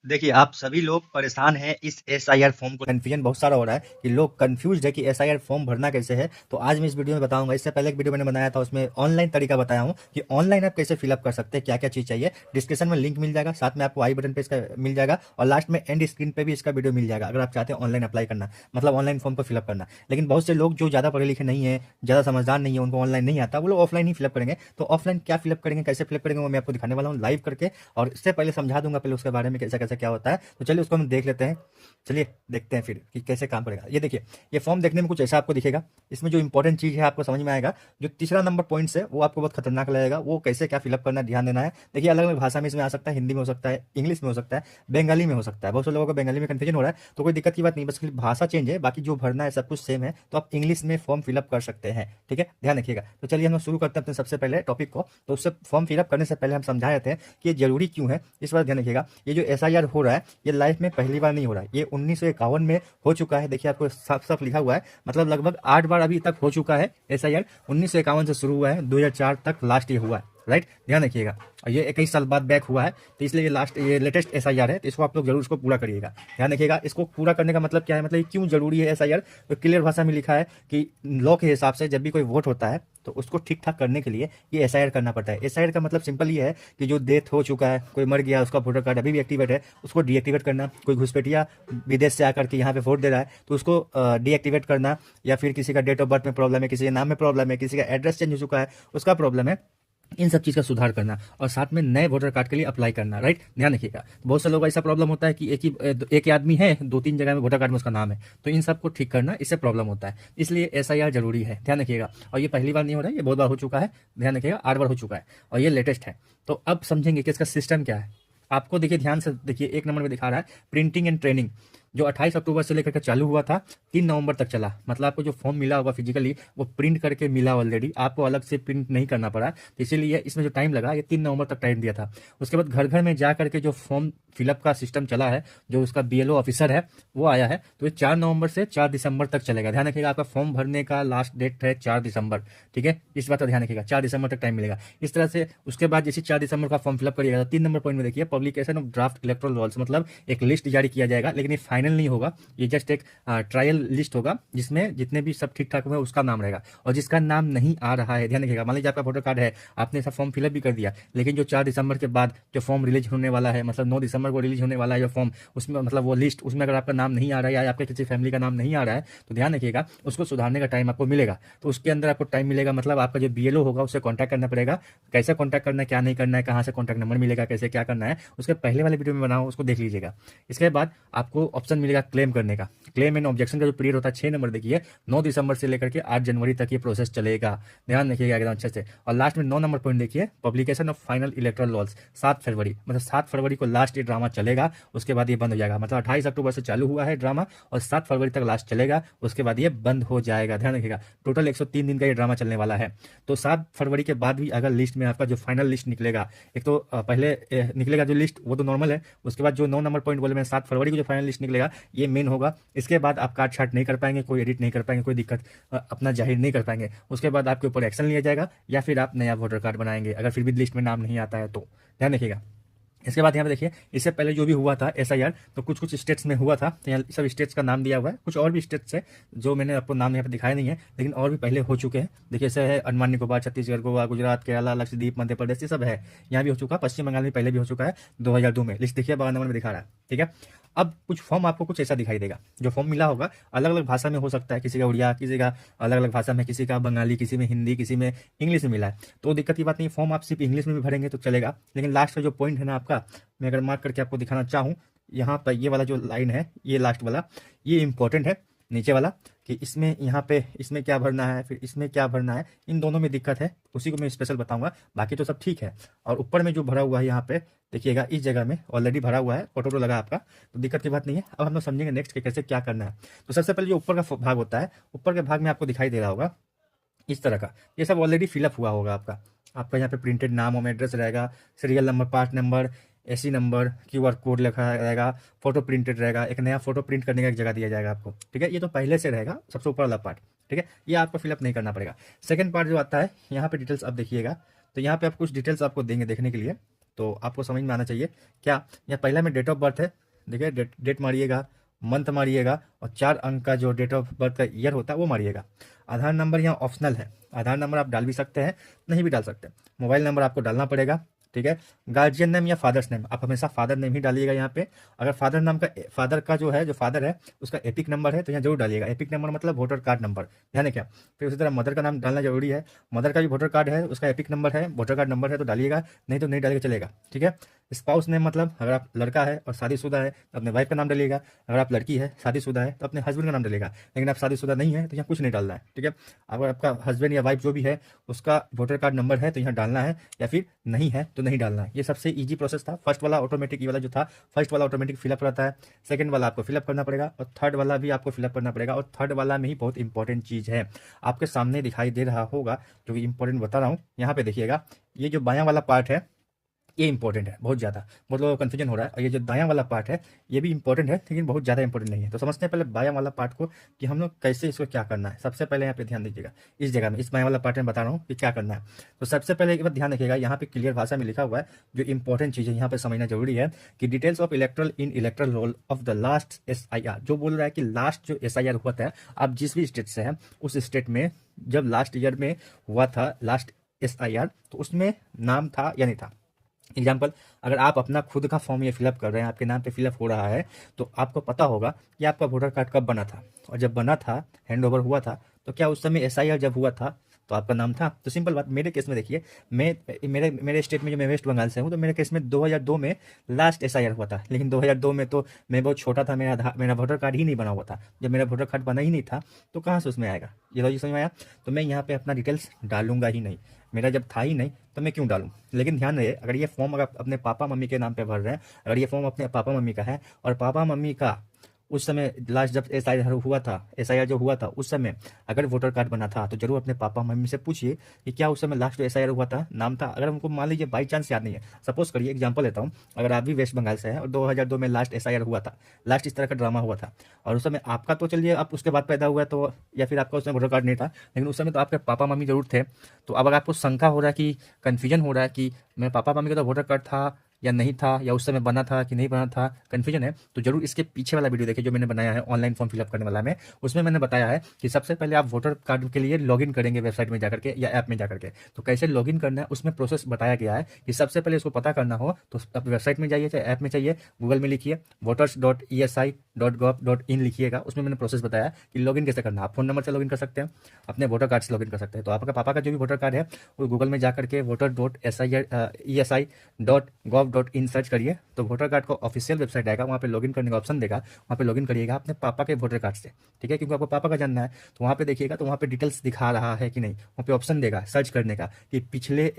देखिए, आप सभी लोग परेशान हैं इस एसआईआर फॉर्म को, कन्फ्यूजन बहुत सारा हो रहा है कि लोग कन्फ्यूज्ड है कि एसआईआर फॉर्म भरना कैसे है। तो आज मैं इस वीडियो में बताऊंगा। इससे पहले एक वीडियो मैंने बनाया था, उसमें ऑनलाइन तरीका बताया हूँ कि ऑनलाइन आप कैसे फिलअप कर सकते हैं, क्या क्या चीज़ चाहिए। डिस्क्रिप्शन में लिंक मिल जाएगा, साथ में आपको आई बटन पे इसका मिल जाएगा और लास्ट में एंड स्क्रीन पे भी इसका वीडियो मिल जाएगा, अगर आप चाहते हैं ऑनलाइन अप्लाई करना, मतलब ऑनलाइन फॉर्म को फिलअप करना। लेकिन बहुत से लोग जो ज़्यादा पढ़े लिखे नहीं है, ज़्यादा समझदार नहीं है, उनको ऑनलाइन नहीं आता, वो लोग ऑफलाइन ही फिलअप करेंगे। तो ऑफलाइन क्या फिलअप करेंगे, कैसे फिलअप करेंगे, वो मैं आपको दिखाने वाला हूँ लाइव करके। और इससे पहले समझा दूंगा पहले उसके बारे में कैसे कैसे क्या होता है। तो चलिए उसको हम देख लेते हैं। चलिए देखते हैं फिर कि कैसे काम करेगा। ये देखिए, ये फॉर्म देखने में कुछ ऐसा आपको दिखेगा। इसमें जो इंपॉर्टेंट चीज़ है आपको समझ में आएगा। जो तीसरा नंबर पॉइंट्स है वो आपको बहुत खतरनाक लगेगा। वो कैसे क्या फिलअप करना है, ध्यान देना है। देखिए, अलग अलग भाषा में इसमें आ सकता है, हिंदी में हो सकता है, इंग्लिश में हो सकता है, बंगाली में हो सकता है। बहुत से लोगों को बंगाली में कन्फ्यूजन हो रहा है, तो कोई दिक्कत की बात नहीं, बस खाली भाषा चेंज है, बाकी जो भरना है सब कुछ सेम है। तो आप इंग्लिश में फॉर्म फिलअप कर सकते हैं, ठीक है, ध्यान रखिएगा। तो चलिए हम शुरू करते हैं अपने सबसे पहले टॉपिक को। तो उससे फॉर्म फिलअप करने से पहले हम समझा रहे थे कि ये जरूरी क्यों है, इस बार ध्यान रखिएगा। ये जो एसआईआर हो रहा है, ये लाइफ में पहली बार नहीं हो रहा है, ये 1951 में हो चुका है। देखिए, आपको साफ साफ लिखा हुआ है, मतलब लगभग 8 बार अभी तक हो चुका है एसआईआर। 1951 से शुरू हुआ है, 2004 तक लास्ट ये हुआ है, राइट, ध्यान रखिएगा। और ये 21 साल बाद बैक हुआ है, तो इसलिए ये लेटेस्ट एसआईआर है। तो इसको आप लोग जरूर इसको पूरा करिएगा, ध्यान रखिएगा। इसको पूरा करने का मतलब क्या है, मतलब ये क्यों जरूरी है एसआईआर। तो क्लियर भाषा में लिखा है कि लॉ के हिसाब से जब भी कोई वोट होता है तो उसको ठीक ठाक करने के लिए ये एसआईआर करना पड़ता है। एसआईआर का मतलब सिंपल ये है कि जो डेथ हो चुका है, कोई मर गया, उसका वोटर कार्ड अभी भी एक्टिवेट है, उसको डीएक्टिवेट करना। कोई घुसपैठिया विदेश से आकर के यहाँ पे वोट दे रहा है तो उसको डीएक्टिवेट करना। या फिर किसी का डेट ऑफ बर्थ में प्रॉब्लम है, किसी के नाम में प्रॉब्लम है, किसी का एड्रेस चेंज हो चुका है, उसका प्रॉब्लम है, इन सब चीज़ का सुधार करना। और साथ में नए वोटर कार्ड के लिए अप्लाई करना, राइट, ध्यान रखिएगा। बहुत से लोगों का ऐसा प्रॉब्लम होता है कि एक ही आदमी है, 2-3 जगह में वोटर कार्ड में उसका नाम है, तो इन सबको ठीक करना, इससे प्रॉब्लम होता है। इसलिए एसआईआर जरूरी है, ध्यान रखिएगा। और ये पहली बार नहीं हो रहा है, ये बहुत बार हो चुका है, ध्यान रखिएगा, 8 बार हो चुका है और ये लेटेस्ट है। तो अब समझेंगे कि इसका सिस्टम क्या है। आपको देखिए, ध्यान से देखिए, 1 नंबर में दिखा रहा है प्रिंटिंग एंड ट्रेनिंग, जो 28 अक्टूबर से लेकर के चालू हुआ था, 3 नवंबर तक चला। मतलब आपको जो फॉर्म मिला होगा फिजिकली, वो प्रिंट करके मिला ऑलरेडी, आपको अलग से प्रिंट नहीं करना पड़ा। तो इसीलिए इसमें जो टाइम लगा, ये 3 नवंबर तक टाइम दिया था। उसके बाद घर घर में जा करके जो फॉर्म फिलअप का सिस्टम चला है, जो उसका बीएलओ ऑफिसर है वो आया है, तो ये 4 नवंबर से 4 दिसंबर तक चलेगा। ध्यान रखिएगा, आपका फॉर्म भरने का लास्ट डेट है 4 दिसंबर, ठीक है, इस बात का ध्यान रखिएगा। 4 दिसंबर तक टाइम मिलेगा इस तरह से। उसके बाद जैसे 4 दिसंबर का फॉर्म फिलअप करिएगा, तो 3 नंबर पॉइंट में देखिए, publication of draft electoral rolls, मतलब एक लिस्ट जारी किया जाएगा, लेकिन ये फाइनल नहीं होगा। ये जस्ट एक ट्रायल लिस्ट होगा, जिसमें जितने भी सब ठीक ठाक हुए उसका नाम रहेगा। और जिसका नाम नहीं आ रहा है, ध्यान रखिएगा, मान लीजिए आपका वोटर कार्ड है, आपने सब फॉर्म फिलअप भी कर दिया, लेकिन जो 4 दिसंबर के बाद जो फॉर्म रिलीज होने वाला है, मतलब 9 दिसंबर को रिलीज होने वाला है जो फॉर्म, उसमें मतलब वो लिस्ट, उसमें अगर आपका नाम नहीं आ रहा है या आपके किसी फैमिली का नाम नहीं आ रहा है, तो ध्यान रखिएगा, उसको सुधारने का टाइम आपको मिलेगा। तो उसके अंदर आपको टाइम मिलेगा, मतलब आपका जो बीएलओ होगा उससे कॉन्टैक्ट करना पड़ेगा। कैसे कॉन्टैक्ट करना है, क्या नहीं करना है, कहाँ से कॉन्टैक्ट नंबर मिलेगा, कैसे क्या करना है, उसके पहले वाले वीडियो में बनाओ, उसको देख लीजिएगा। इसके बाद आपको ऑप्शन मिलेगा क्लेम करने का। क्लेम एंड ऑब्जेक्शन का जो पीरियड होता है, 6 नंबर देखिए, 9 दिसंबर से लेकर के 8 जनवरी तक ये प्रोसेस चलेगा, ध्यान रखिएगा एकदम अच्छे से। और लास्ट में 9 नंबर पॉइंट देखिए, publication of final electoral laws, 7 फरवरी, मतलब 7 फरवरी को लास्ट ये ड्रामा चलेगा। उसके बाद ये बंद हो जाएगा, मतलब 28 अक्टूबर से चालू हुआ है ड्रामा और 7 फरवरी तक लास्ट चलेगा, उसके बाद ये बंद हो जाएगा, ध्यान रखिएगा। टोटल 103 दिन का ये ड्रामा चलने वाला है। तो 7 फरवरी के बाद भी अगर लिस्ट में आपका जो फाइनल लिस्ट निकलेगा, एक तो पहले निकलेगा जो लिस्ट, वो तो नॉर्मल है। उसके बाद जो 9 नंबर पॉइंट बोले मैं, 7 फरवरी को जो फाइनल लिस्ट निकलेगा, ये मेन होगा। इसके बाद आप काट छाट नहीं कर पाएंगे, कोई एडिट नहीं कर पाएंगे, कोई दिक्कत अपना जाहिर नहीं कर पाएंगे। उसके बाद आपके ऊपर एक्शन लिया जाएगा या फिर आप नया वोटर कार्ड बनाएंगे, अगर फिर भी लिस्ट में नाम नहीं आता है तो, ध्यान रखिएगा। इसके बाद यहाँ पे देखिए, इससे पहले जो भी हुआ था एसआईआर, तो कुछ कुछ स्टेट्स में हुआ था, तो यहाँ सब स्टेट्स का नाम दिया हुआ है। कुछ और भी स्टेट्स है जो मैंने आपको नाम यहाँ पे दिखाए नहीं है, लेकिन और भी पहले हो चुके हैं। देखिए, ऐसे है अंडमान निकोबार, छत्तीसगढ़, गोवा, गुजरात, केरला, लक्षद्वीप, मध्य प्रदेश, ये सब है। यहाँ भी हो चुका है, पश्चिम बंगाल में पहले भी हो चुका है, 2002 में। लिस्ट देखिए, 12 नंबर में दिखा रहा है, ठीक है। अब कुछ फॉर्म आपको कुछ ऐसा दिखाई देगा, जो फॉर्म मिला होगा अलग अलग भाषा में हो सकता है, किसी का उड़िया, किसी का अलग अलग भाषा में, किसी का बंगाली, किसी में हिंदी, किसी में इंग्लिश में मिला है। तो दिक्कत की बात नहीं, फॉर्म आप सिर्फ इंग्लिश में भी भरेंगे तो चलेगा। लेकिन लास्ट का जो पॉइंट है ना आपका, मैं अगर मार्क करके आपको दिखाना चाहूँ, यहाँ पर ये वाला जो लाइन है, ये लास्ट वाला, ये इंपॉर्टेंट है, नीचे वाला, कि इसमें यहाँ पे इसमें क्या भरना है, फिर इसमें क्या भरना है, इन दोनों में दिक्कत है, उसी को मैं स्पेशल बताऊंगा। बाकी तो सब ठीक है। और ऊपर में जो भरा हुआ है यहाँ पे देखिएगा, इस जगह में ऑलरेडी भरा हुआ है, फोटो तो लगा आपका, तो दिक्कत की बात नहीं है। अब हम लोग समझेंगे नेक्स्ट के कैसे क्या करना है। तो सबसे पहले जो ऊपर का भाग होता है, ऊपर के भाग में आपको दिखाई दे रहा होगा इस तरह का, ये सब ऑलरेडी फिलअप हुआ होगा आपका। आपका यहाँ पे प्रिंटेड नाम और एड्रेस रहेगा, serial number, part number, AC number, QR code लिखा रहेगा, फोटो प्रिंटेड रहेगा, एक नया फोटो प्रिंट करने का एक जगह दिया जाएगा आपको, ठीक है। ये तो पहले से रहेगा, सबसे ऊपर वाला पार्ट, ठीक है, ये आपको फिलअप नहीं करना पड़ेगा। सेकंड पार्ट जो आता है, यहाँ पे डिटेल्स आप देखिएगा, तो यहाँ पे आप कुछ डिटेल्स आपको देंगे देखने के लिए। तो आपको समझ में आना चाहिए क्या। यहाँ पहला में डेट ऑफ बर्थ है, देखिए डेट मारिएगा, मंथ मारिएगा और 4 अंक का जो डेट ऑफ बर्थ का ईयर होता है वो मारिएगा। आधार नंबर यहाँ ऑप्शनल है, आधार नंबर आप डाल भी सकते हैं, नहीं भी डाल सकते। मोबाइल नंबर आपको डालना पड़ेगा, ठीक है। गार्जियन नेम या फादर्स नेम, आप हमेशा फादर नेम ही डालिएगा यहाँ पे। अगर फादर नाम का फादर का जो है, जो फादर है उसका एपिक नंबर है तो यहाँ जरूर डालिएगा। एपिक नंबर मतलब वोटर कार्ड नंबर, ध्यान है क्या। फिर उसी तरह मदर का नाम डालना जरूरी है, मदर का भी वोटर कार्ड है, उसका एपिक नंबर है, वोटर कार्ड नंबर है तो डालिएगा, नहीं तो नहीं डालिएगा चलेगा, ठीक है। स्पाउस नेम मतलब अगर आप लड़का है और शादीशुदा है तो अपने वाइफ का नाम डालिएगा, अगर आप लड़की है शादीशुदा है तो अपने हस्बैंड का नाम डालिएगा, लेकिन आप शादीशुदा नहीं है तो यहाँ कुछ नहीं डालना है, ठीक है। अगर आपका हस्बैंड या वाइफ जो भी है उसका वोटर कार्ड नंबर है तो यहाँ डालना है, या फिर नहीं है तो नहीं डालना है। ये सबसे इजी प्रोसेस था। फर्स्ट वाला ऑटोमेटिक, ये वाला जो था फर्स्ट वाला ऑटोमेटिक फिलअप रहता है, सेकंड वाला आपको फिलअप करना पड़ेगा और थर्ड वाला भी आपको फिलअप करना पड़ेगा। और थर्ड वाला में ही बहुत इंपॉर्टेंट चीज़ है, आपके सामने दिखाई दे रहा होगा जो कि इंपॉर्टेंट बता रहा हूँ। यहाँ पे देखिएगा, ये जो बायां वाला पार्ट है ये इंपॉर्टेंट है बहुत ज़्यादा, बहुत लोगों को कन्फ्यूजन हो रहा है। और ये जो दायां वाला पार्ट है ये भी इंपॉर्टेंट है, लेकिन बहुत ज़्यादा इंपॉर्टेंट नहीं है। तो समझते हैं पहले बायां वाला पार्ट को कि हम लोग कैसे इसको क्या करना है। सबसे पहले यहाँ पे ध्यान दीजिएगा, इस जगह में इस बायां वाला पार्ट में बता रहा हूँ कि क्या करना है। तो सबसे पहले एक बार ध्यान रखिएगा, यहाँ पे क्लियर भाषा में लिखा हुआ है, जो इंपॉर्टेंट चीज़ है यहाँ पे समझना जरूरी है कि details of electoral in electoral roll of the last SIR, जो बोल रहा है कि लास्ट जो SIR हुआ था, आप जिस भी स्टेट से हैं उस स्टेट में जब लास्ट ईयर में हुआ था लास्ट SIR तो उसमें नाम था या नहीं था। एग्जाम्पल, अगर आप अपना खुद का फॉर्म ये फिलअप कर रहे हैं, आपके नाम पे फिलअप हो रहा है, तो आपको पता होगा कि आपका वोटर कार्ड कब बना था, और जब बना था, हैंड ओवर हुआ था, तो क्या उस समय SIR जब हुआ था तो आपका नाम था। तो सिंपल बात, मेरे केस में देखिए, मेरे स्टेट में जो मैं वेस्ट बंगाल से हूँ, तो मेरे केस में 2002 में लास्ट SIR हुआ था, लेकिन 2002 में तो मैं बहुत छोटा था, मेरा वोटर कार्ड ही नहीं बना हुआ था। जब मेरा वोटर कार्ड बना ही नहीं था तो कहाँ से उसमें आएगा, ये लॉजिक समझ में आया। तो मैं यहाँ पे अपना डिटेल्स डालूंगा ही नहीं, मेरा जब था ही नहीं तो मैं क्यों डालूं। लेकिन ध्यान रहे, अगर ये फॉर्म अगर अपने पापा मम्मी के नाम पे भर रहे हैं, अगर ये फॉर्म अपने पापा मम्मी का है और पापा मम्मी का उस समय लास्ट जब SIR हुआ था, SIR जो हुआ था उस समय अगर वोटर कार्ड बना था, तो जरूर अपने पापा मम्मी से पूछिए कि क्या उस समय लास्ट जो SIR हुआ था नाम था। अगर उनको मान लीजिए बाई चांस याद नहीं है, सपोज करिए एग्जांपल लेता हूँ, अगर आप भी वेस्ट बंगाल से हैं और 2002 में लास्ट SIR हुआ था, लास्ट इस तरह का ड्रामा हुआ था, और उस समय आपका तो चलिए आप उसके बाद पैदा हुआ तो, या फिर आपका उस समय वोटर कार्ड नहीं था, लेकिन उस समय तो आपके पापा मम्मी जरूर थे। तो अब अगर आपको शंका हो रहा है कि कन्फ्यूजन हो रहा है कि मेरे पापा मम्मी का तो वोटर कार्ड था या नहीं था, या उस समय बना था कि नहीं बना था, कन्फ्यूजन है, तो जरूर इसके पीछे वाला वीडियो देखिए जो मैंने बनाया है ऑनलाइन फॉर्म फिलअप करने वाला में। उसमें मैंने बताया है कि सबसे पहले आप वोटर कार्ड के लिए लॉगिन करेंगे वेबसाइट में जाकर के या ऐप में जाकर के। तो कैसे लॉगिन करना है उसमें प्रोसेस बताया गया है कि सबसे पहले उसको पता करना हो तो आप वेबसाइट में जाइए, चाहे ऐप में चाहिए, गूगल में लिखिए voters.esi.gov.in लिखिएगा, उसमें मैंने प्रोसेस बताया कि लॉगिन कैसे करना है। आप फोन नंबर से लॉगिन कर सकते हैं, अपने वोटर कार्ड से लॉगिन कर सकते हैं। तो आपका पापा का जो भी वोटर कार्ड है वो गूगल में जाकर के voter.esi.gov.in सर्च करिए, तो वोटर कार्ड का ऑफिशियल वेबसाइट आएगा, वहाँ पे लॉगिन करने का ऑप्शन देगा, वहाँ पे लॉगिन करिएगा अपने पापा के वोटर कार्ड से, ठीक है, क्योंकि आपको पापा का जानना है। तो वहाँ पे देखिएगा, तो वहाँ पे डिटेल्स दिखा रहा है कि नहीं, वहाँ पे ऑप्शन देगा सर्च करने का कि पिछले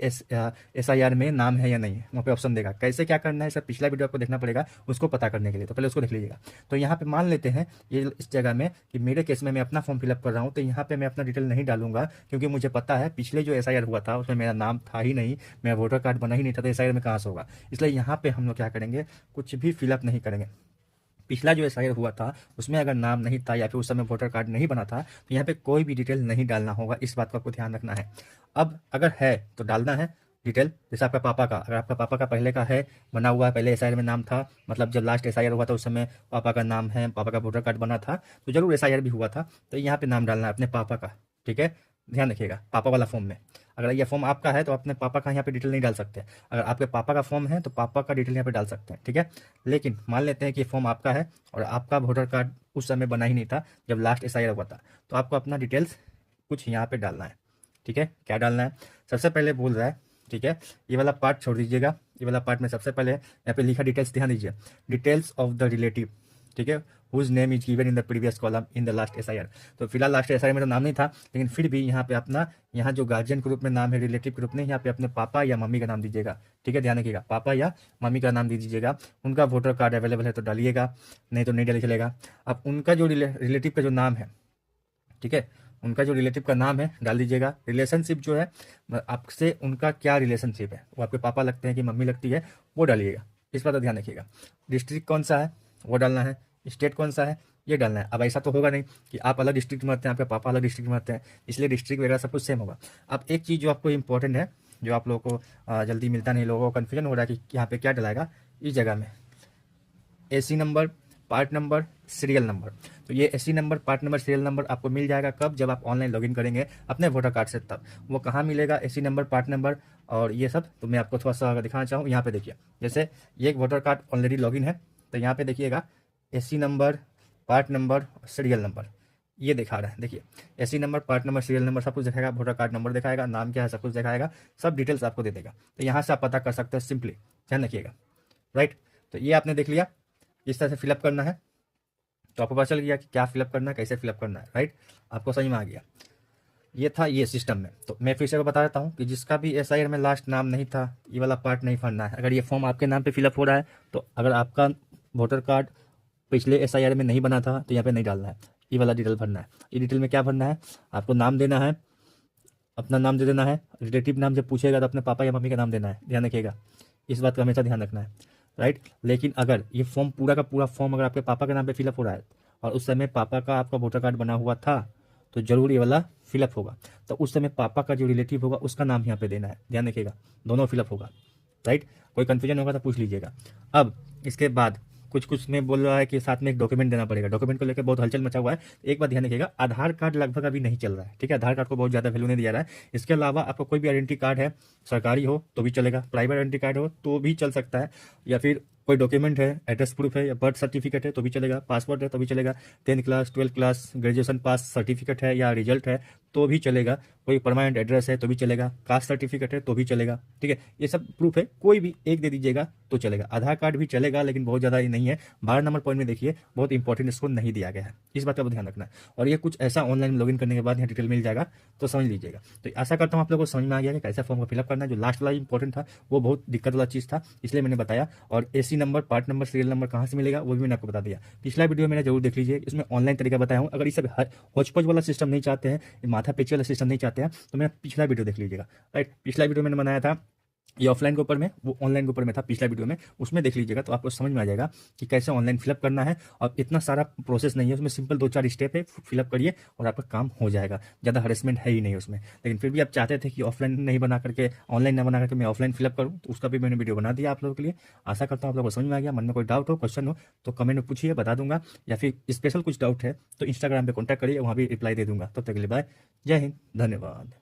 SIR में नाम है या नहीं, वहाँ पे ऑप्शन देगा। कैसे क्या करना है सर, पिछला वीडियो आपको देखना पड़ेगा उसको पता करने के लिए, तो पहले उसको देख लीजिएगा। तो यहाँ पे मान लेते हैं ये इस जगह में कि मेरे केस में मैं अपना फॉर्म फिलअप कर रहा हूँ, तो यहाँ पे मैं अपना डिटेल नहीं डालूंगा, क्योंकि मुझे पता है पिछले जो SIR हुआ था उसमें मेरा नाम था ही नहीं, मेरा वोटर कार्ड बना ही नहीं था, तो SIR में कहाँ से होगा। इसलिए यहाँ पे हम लोग क्या करेंगे, कुछ भी फिलअप नहीं करेंगे। पिछला जो SIR हुआ था उसमें अगर नाम नहीं था या फिर उस समय वोटर कार्ड नहीं बना था तो यहाँ पे कोई भी डिटेल नहीं डालना होगा, इस बात को आपको ध्यान रखना है। अब अगर है तो डालना है डिटेल, जैसे आपका पापा का, अगर आपका पापा का पहले का है बना हुआ है, पहले SIR में नाम था, मतलब जब लास्ट SIR हुआ था उस समय पापा का नाम है, पापा का वोटर कार्ड बना था, तो जरूर SIR भी हुआ था, तो यहाँ पे नाम डालना है अपने पापा का, ठीक है। ध्यान रखिएगा पापा वाला फॉर्म में, अगर ये फॉर्म आपका है तो अपने पापा का यहाँ पे डिटेल नहीं डाल सकते। अगर आपके पापा का फॉर्म है तो पापा का डिटेल यहाँ पे डाल सकते हैं, ठीक है। लेकिन मान लेते हैं कि फॉर्म आपका है और आपका वोटर कार्ड उस समय बना ही नहीं था जब लास्ट SIR हुआ था, तो आपको अपना डिटेल्स कुछ यहाँ पे डालना है, ठीक है। क्या डालना है, सबसे पहले बोल रहा है, ठीक है, ये वाला पार्ट छोड़ दीजिएगा, ये वाला पार्ट में सबसे पहले यहाँ पे लिखा डिटेल्स, ध्यान दीजिए, डिटेल्स ऑफ द रिलेटिव, ठीक है, whose name is given in the previous column in the last SIR। तो फिलहाल लास्ट SIR में तो नाम नहीं था, लेकिन फिर भी यहाँ पे अपना, यहाँ जो गार्जियन के रूप में नाम है, रिलेटिव के रूप में यहाँ पे अपने पापा या मम्मी का नाम दीजिएगा, ठीक है। ध्यान रखिएगा पापा या मम्मी का नाम दे दीजिएगा। उनका वोटर कार्ड अवेलेबल है तो डालिएगा, नहीं तो नहीं डालिए चलेगा। अब उनका जो रिलेटिव का जो नाम है, ठीक है, उनका जो रिलेटिव का नाम है डाल दीजिएगा। रिलेशनशिप जो है आपसे उनका क्या रिलेशनशिप है, वो आपके पापा लगते हैं कि मम्मी लगती है, वो डालिएगा, इस बात का ध्यान रखिएगा। डिस्ट्रिक्ट कौन सा है वो डालना है, स्टेट कौन सा है ये डालना है। अब ऐसा तो होगा नहीं कि आप अलग डिस्ट्रिक्ट में रहते हैं, आपके पापा अलग डिस्ट्रिक्ट में रहते हैं, इसलिए डिस्ट्रिक्ट वगैरह सब कुछ सेम होगा। अब एक चीज़ जो आपको इंपॉर्टेंट है जो आप लोगों को जल्दी मिलता नहीं, लोगों को कन्फ्यूजन हो रहा है कि यहाँ पे क्या डलाएगा। इस जगह में AC number, part number, serial number. तो ये AC number, part number, serial number आपको मिल जाएगा कब? जब आप ऑनलाइन लॉगिन करेंगे अपने वोटर कार्ड से, तब। वो कहाँ मिलेगा एसी नंबर, पार्ट नंबर और ये सब? तो मैं आपको थोड़ा सा अगर दिखाना चाहूँ, यहाँ पे देखिए, जैसे ये एक वोटर कार्ड ऑलरेडी लॉगिन है, तो यहाँ पे देखिएगा AC number, part number, serial number ये दिखा रहा है। देखिए AC number, part number, serial number सब कुछ दिखाएगा, वोटर कार्ड नंबर दिखाएगा, नाम क्या है सब कुछ दिखाएगा, सब डिटेल्स आपको दे देगा। तो यहाँ से आप पता कर सकते हैं सिंपली, ध्यान रखिएगा। राइट, तो ये आपने देख लिया इस तरह से फिलअप करना है। तो आपको पता चल गया कि क्या फिलअप करना है, कैसे फिलअप करना है। राइट, आपको समझ में आ गया। ये था ये सिस्टम में। तो मैं फिर से बता देता हूँ कि जिसका भी एसआईआर में लास्ट नाम नहीं था, ये वाला पार्ट नहीं भरना है। अगर ये फॉर्म आपके नाम पे फिलअप हो रहा है, तो अगर आपका वोटर कार्ड पिछले एसआईआर में नहीं बना था तो यहाँ पे नहीं डालना है, ये वाला डिटेल भरना है। ये डिटेल में क्या भरना है? आपको नाम देना है, अपना नाम दे देना है, रिलेटिव नाम जब पूछेगा तो अपने पापा या मम्मी का नाम देना है, ध्यान रखिएगा, इस बात का हमेशा ध्यान रखना है। राइट, लेकिन अगर ये फॉर्म पूरा का पूरा फॉर्म अगर आपके पापा के नाम पे फिलअप हो रहा है और उस समय पापा का आपका वोटर कार्ड बना हुआ था, तो जरूर ये वाला फिलअप होगा। तो उस समय पापा का जो रिलेटिव होगा उसका नाम यहाँ पे देना है, ध्यान रखिएगा, दोनों फिलअप होगा। राइट, कोई कन्फ्यूजन होगा तो पूछ लीजिएगा। अब इसके बाद कुछ में बोल रहा है कि साथ में एक डॉक्यूमेंट देना पड़ेगा। डॉक्यूमेंट को लेकर बहुत हलचल मचा हुआ है। एक बात ध्यान रखिएगा, आधार कार्ड लगभग अभी नहीं चल रहा है, ठीक है, आधार कार्ड को बहुत ज़्यादा वैल्यू नहीं दिया रहा है। इसके अलावा आपको कोई भी आइडेंटिटी कार्ड है, सरकारी हो तो भी चलेगा, प्राइवेट आइडेंटिटी कार्ड हो तो भी चल सकता है, या फिर कोई डॉक्यूमेंट है, एड्रेस प्रूफ है या बर्थ सर्टिफिकेट है तो भी चलेगा, पासपोर्ट है तो भी चलेगा, 10th class, 12th class, graduation pass certificate है या रिजल्ट है तो भी चलेगा, कोई परमानेंट एड्रेस है तो भी चलेगा, कास्ट सर्टिफिकेट है तो भी चलेगा। ठीक है, ये सब प्रूफ है, कोई भी एक दे दीजिएगा तो चलेगा। आधार कार्ड भी चलेगा लेकिन बहुत ज़्यादा ये नहीं है। 12 नंबर पॉइंट में देखिए बहुत इंपॉर्टेंट इसको नहीं दिया गया है, इस बात का बहुत ध्यान रखना है। और ये कुछ ऐसा ऑनलाइन लॉगिन करने के बाद यहाँ डिटेल मिल जाएगा, तो समझ लीजिएगा। तो आशा करता हूँ आप लोगों को समझ में आ गया कि कैसे फॉर्म को फिलअप करना है। जो लास्ट वाला इंपॉर्टेंट था वो बहुत दिक्कत वाला चीज़ था, इसलिए मैंने बताया। और AC number, part number, serial number कहाँ से मिलेगा वो भी मैंने आपको बता दिया। पिछला वीडियो मैंने जरूर देख लीजिए, इसमें ऑनलाइन तरीका बताया हूँ। अगर इस सब होच पोच वाला सिस्टम नहीं चाहते हैं, माथा पेची वाला सिस्टम नहीं चाहते हैं, तो मेरा पिछला वीडियो देख लीजिएगा। राइट, पिछला वीडियो मैंने बनाया था ये ऑफलाइन के ऊपर में, वो ऑनलाइन के ऊपर में था पिछला वीडियो में, उसमें देख लीजिएगा तो आपको समझ में आ जाएगा कि कैसे ऑनलाइन फिलअप करना है। और इतना सारा प्रोसेस नहीं है उसमें, सिंपल 2-4 स्टेप है, फिलअप करिए और आपका काम हो जाएगा। ज़्यादा हरेसमेंट है ही नहीं उसमें। लेकिन फिर भी आप चाहते थे कि ऑफलाइन नहीं बना करके, ऑनलाइन ना बना करके मैं ऑफलाइन फिलअप करूँ, तो उसका भी मैंने वीडियो बना दिया आप लोगों के लिए। आशा करता हूँ आप लोगों को समझ में आ गया। मन में कोई डाउट हो, क्वेश्चन हो तो कमेंट में पूछिए, बता दूंगा, या फिर स्पेशल कुछ डाउट है तो इंस्टाग्राम पर कॉन्टैक्ट करिए, वहाँ भी रिप्लाई दे दूंगा। तब तक के लिए बाय, जय हिंद, धन्यवाद।